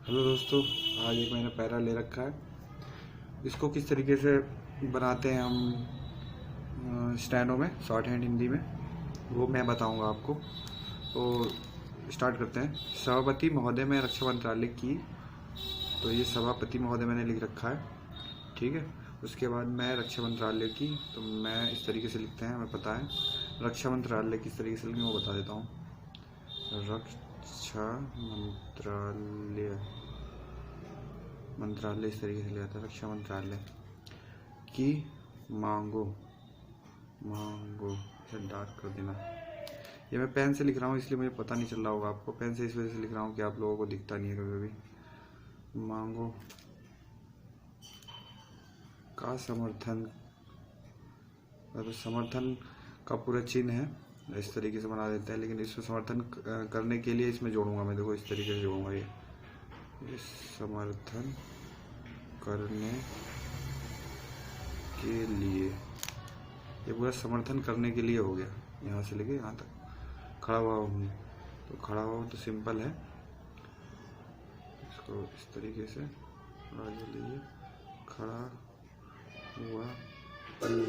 Hello दोस्तों, आज एक मैंने पैरा ले रखा है। इसको किस तरीके से बनाते हैं हम स्टैंडों में, शॉर्ट हैंड हिंदी में, वो मैं बताऊंगा आपको। तो स्टार्ट करते हैं। सभापति महोदय में रक्षा मंत्रालय की, तो ये सभापति महोदय मैंने लिख रखा है, ठीक है। उसके बाद मैं रक्षा मंत्रालय की, तो मैं इस तरीके से लिखते हैं, हमें पता है। रक्षा मंत्रालय किस तरीके से लिखेंगे वो बता देता हूँ। रक्षा मंत्रालय इस तरीके से लिया था। रक्षा मंत्रालय की मांगों इसे डार्क कर देना। ये मैं पेन से लिख रहा हूँ इसलिए मुझे पता नहीं चल रहा होगा आपको। पेन से इस वजह से लिख रहा हूँ कि आप लोगों को दिखता नहीं है कभी भी। मांगों का समर्थन, समर्थन का पूरा चिन्ह है, इस तरीके से बना देते हैं। लेकिन इसमें समर्थन करने के लिए इसमें जोड़ूंगा मैं, देखो इस तरीके से जोड़ूंगा। ये समर्थन करने के लिए, ये पूरा समर्थन करने के लिए हो गया। यहाँ से लेके यहाँ तक खड़ा हुआ हूँ, तो खड़ा हुआ तो सिंपल है। इसको इस तरीके से आगे लिए, खड़ा हुआ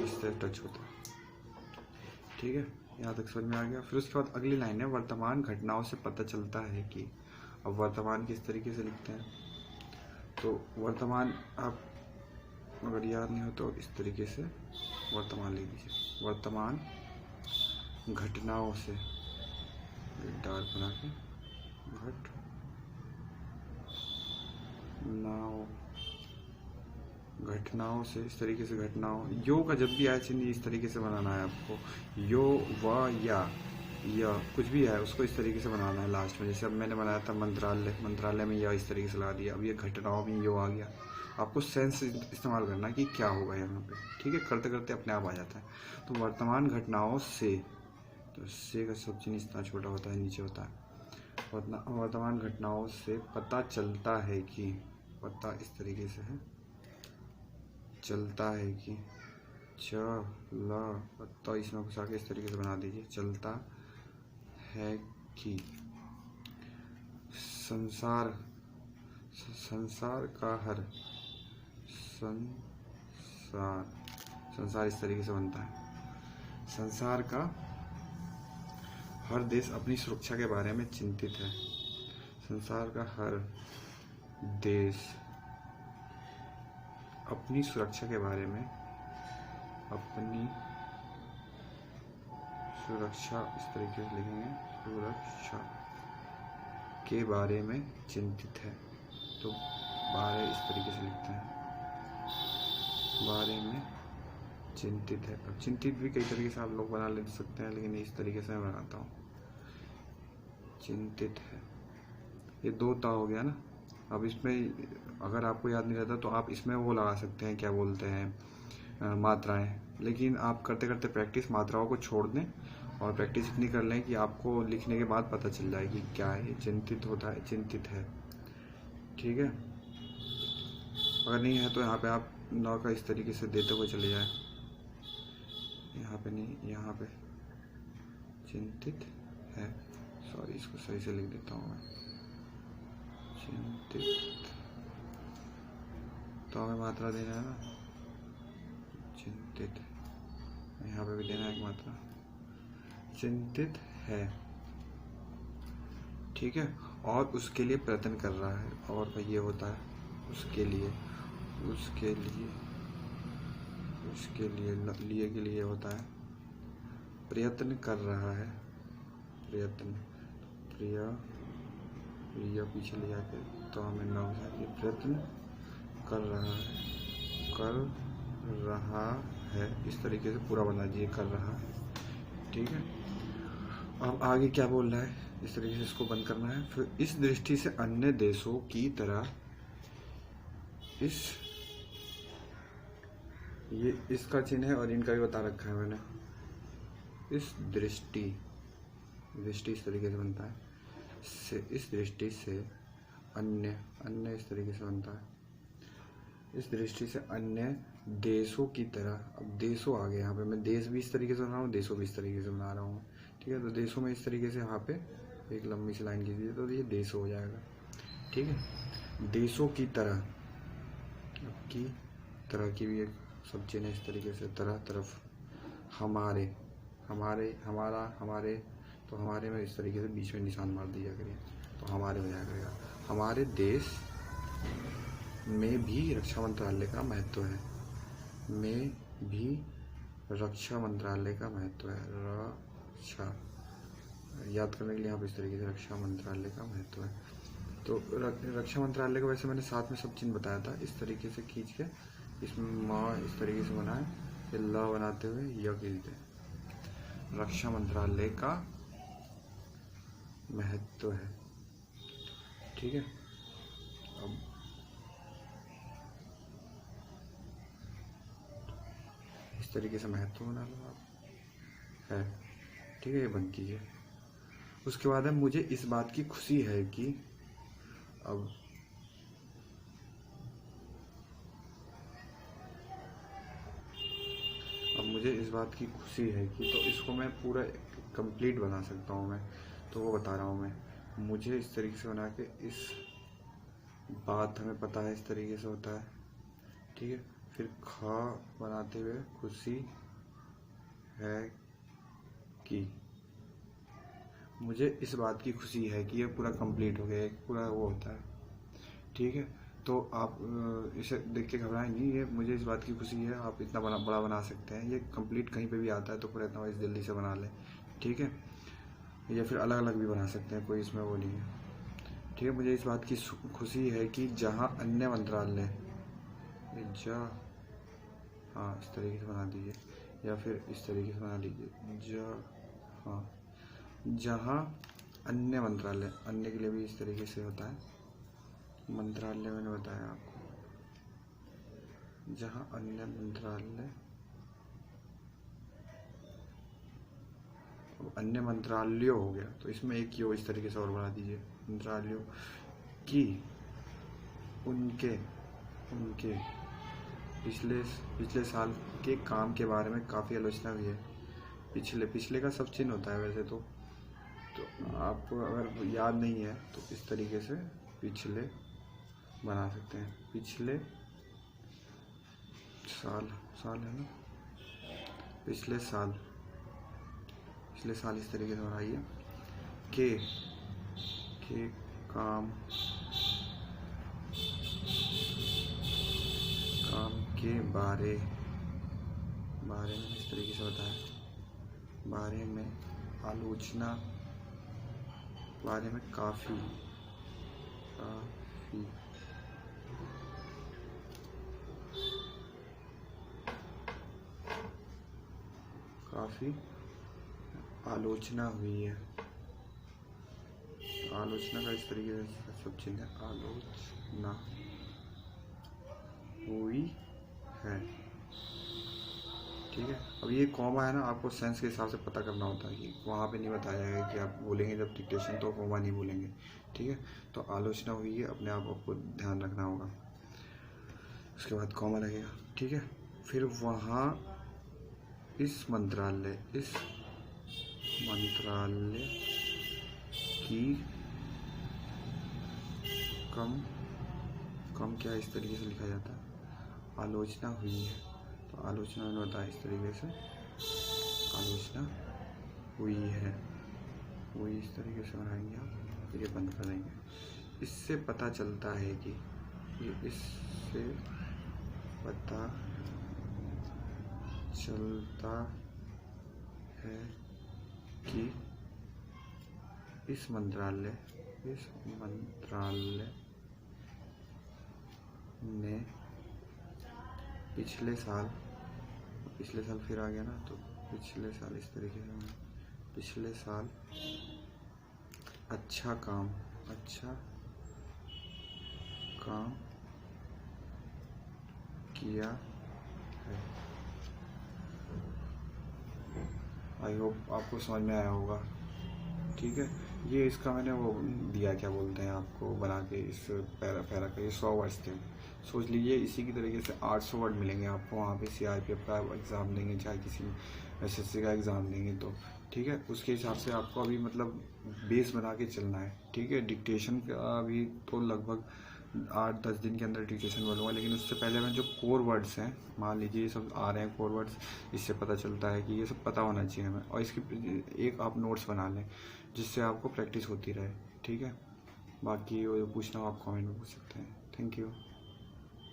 इससे टच होता है, ठीक है। यहाँ तक समझ में आ गया। फिर उसके बाद अगली लाइन है, वर्तमान घटनाओं से पता चलता है कि। अब वर्तमान किस तरीके से लिखते हैं, तो वर्तमान आप अगर याद नहीं हो तो इस तरीके से वर्तमान लिख दीजिए। वर्तमान घटनाओं से डार्क बना के, घटनाओं से इस तरीके से, घटनाओं, यो का जब भी आए चिन्ह इस तरीके से बनाना है आपको। यो व या कुछ भी है उसको इस तरीके से बनाना है लास्ट में। जैसे अब मैंने बनाया था मंत्रालय में या इस तरीके से लगा दिया। अब ये घटनाओं में यो आ गया। आपको सेंस इस्तेमाल करना कि क्या होगा यहाँ पे, ठीक है। करते करते अपने आप आ जाता है। तो वर्तमान घटनाओं से, तो से का सब चिन्ह इतना छोटा होता है, नीचे होता है। वर्तमान घटनाओं से पता चलता है कि, पता इस तरीके से है, चलता है कि, तो इसमें घुसा के इस तरीके से बना दीजिए। चलता है कि संसार का हर, संसार इस तरीके से बनता है। संसार का हर देश अपनी सुरक्षा के बारे में चिंतित है। संसार का हर देश अपनी सुरक्षा के बारे में, अपनी सुरक्षा इस तरीके से लिखेंगे, सुरक्षा के बारे में चिंतित है। तो बारे इस तरीके से लिखते हैं, बारे में चिंतित है। अब चिंतित भी कई तरीके से आप लोग बना ले सकते हैं, लेकिन इस तरीके से मैं बनाता हूँ, चिंतित है। ये दो ता हो गया ना। अब इसमें अगर आपको याद नहीं रहता तो आप इसमें वो लगा सकते हैं, क्या बोलते हैं, मात्राएं। लेकिन आप करते करते प्रैक्टिस मात्राओं को छोड़ दें और प्रैक्टिस इतनी कर लें कि आपको लिखने के बाद पता चल जाए कि क्या है। चिंतित होता है, चिंतित है, ठीक है। अगर नहीं है तो यहाँ पे आप नौ का इस तरीके से देते हुए चले जाए। यहाँ पे नहीं, यहाँ पे चिंतित है, सॉरी इसको सही से लिख देता हूँ मैं, चिंतित। तो हमें मात्रा देना है ना, चिंतित, यहाँ पे भी देना है एक मात्रा, चिंतित है, ठीक है। और उसके लिए प्रयत्न कर रहा है, और ये होता है उसके लिए, लिए के लिए होता है प्रयत्न कर रहा है, प्रयत्न, प्रिय पीछे ले जाके तो हमें नौ चाहिए। प्रयत्न कर रहा है इस तरीके से पूरा बना दीजिए, कर रहा है, ठीक है। अब आगे क्या बोल रहा है, इस तरीके से इसको बंद करना है। फिर इस दृष्टि से अन्य देशों की तरह, ये इसका चिन्ह है और इनका भी बता रखा है मैंने। इस दृष्टि इस तरीके से बनता है, इस दृष्टि से अन्य इस तरीके से बनता है। इस दृष्टि से अन्य देशों की तरह, अब देशों आ गए यहाँ पे, मैं देश भी इस तरीके से बना रहा हूँ, देशों भी इस तरीके से बना रहा हूँ, ठीक है। तो देशों में इस तरीके से यहाँ पे एक लंबी सी लाइन खींच दीजिए तो ये देश हो जाएगा, ठीक है। देशों की तरह, की तरह की भी एक सब चीज़ें इस तरीके से, तरह तरफ, हमारे, हमारे, हमारा, हमारे, तो हमारे में इस तरीके से बीच में निशान मार दिया करिए तो हमारे हो जाया करेगा। हमारे देश में भी रक्षा मंत्रालय का महत्व है, में भी रक्षा मंत्रालय का महत्व है। रक्षा याद करने के लिए यहाँ पर इस तरीके से रक्षा मंत्रालय का महत्व है। तो रक्षा मंत्रालय को वैसे मैंने साथ में सब चिन्ह बताया था, इस तरीके से खींच के इसमें माँ इस तरीके से बनाए, फिर ल बनाते हुए य खींच दे। रक्षा मंत्रालय का महत्व है, ठीक है। अब इस तरीके से महत्व बना लो आप, है, ठीक है, ये बंद कीजिए। उसके बाद है मुझे इस बात की खुशी है कि, अब मुझे इस बात की खुशी है कि, तो इसको मैं पूरा कंप्लीट बना सकता हूँ मैं, तो वो बता रहा हूँ मैं। मुझे इस तरीके से बना के, इस बात हमें पता है इस तरीके से होता है, ठीक है। फिर खा बनाते हुए खुशी है कि, मुझे इस बात की खुशी है कि ये पूरा कंप्लीट हो गया, एक पूरा वो होता है, ठीक है। तो आप इसे देख के घबराएं नहीं, ये मुझे इस बात की खुशी है, आप इतना बड़ा बना सकते हैं, ये कंप्लीट कहीं पे भी आता है तो पूरा इतना इस जल्दी से बना लें, ठीक है। या फिर अलग अलग भी बना सकते हैं, कोई इसमें वो नहीं है, ठीक है। मुझे इस बात की खुशी है कि जहाँ अन्य मंत्रालय, हाँ इस तरीके से बना दीजिए, या फिर इस तरीके से बना लीजिए, हाँ, जहाँ अन्य मंत्रालय, अन्य के लिए भी इस तरीके से होता है, मंत्रालय मैंने बताया आपको, जहाँ अन्य मंत्रालय, अन्य मंत्रालयों हो गया तो इसमें एक यो इस तरीके से और बना दीजिए, मंत्रालयों की, उनके पिछले साल के काम के बारे में काफ़ी आलोचना हुई है। पिछले का सब चिन्ह होता है वैसे तो आपको अगर याद नहीं है तो इस तरीके से पिछले बना सकते हैं, पिछले साल है ना, पिछले साल इस तरीके से बनाइए, के काम के बारे में इस तरीके से होता है, बारे में आलोचना, बारे में काफ़ी आलोचना हुई है, आलोचना का इस तरीके से सब चिन्ह है, आलोचना हुई है, ठीक है। अब ये कॉमा है ना, आपको सेंस के हिसाब से पता करना होता है कि वहाँ पे नहीं बताया है कि आप बोलेंगे जब डिक्टेशन तो कॉमा नहीं बोलेंगे, ठीक है। तो आलोचना हुई है, अपने आप आपको ध्यान रखना होगा, उसके बाद कॉमा लगेगा, ठीक है। फिर वहाँ इस मंत्रालय की कम क्या इस तरीके से लिखा जाता है, आलोचना हुई है, तो आलोचना मैंने बताया इस तरीके से, आलोचना हुई है, वही इस तरीके से बनाएंगे आप, फिर ये बंद कर देंगे। इससे पता चलता है कि, इससे पता चलता है कि इस मंत्रालय ने पिछले साल फिर आ गया ना, तो पिछले साल इस तरीके से, पिछले साल अच्छा काम किया है। आई होप आपको समझ में आया होगा, ठीक है। ये इसका मैंने वो दिया, क्या बोलते हैं, आपको बना के इस पैरा का, ये 100 वर्ड्स थे, सोच लीजिए इसी की तरीके से 800 वर्ड मिलेंगे आपको वहाँ पे, CRPF का एग्ज़ाम देंगे चाहे किसी एसएससी का एग्ज़ाम देंगे तो, ठीक है। उसके हिसाब से आपको अभी मतलब बेस बना के चलना है, ठीक है। डिक्टेशन का अभी तो लगभग 8-10 दिन के अंदर डिक्टेशन बोलूँगा, लेकिन उससे पहले मैं जो कोर वर्ड्स हैं, मान लीजिए ये सब आ रहे हैं कोर वर्ड्स, इससे पता चलता है कि ये सब पता होना चाहिए हमें, और इसकी एक आप नोट्स बना लें जिससे आपको प्रैक्टिस होती रहे, ठीक है। बाकी वो पूछना हो आप कमेंट में पूछ सकते हैं। Thank you.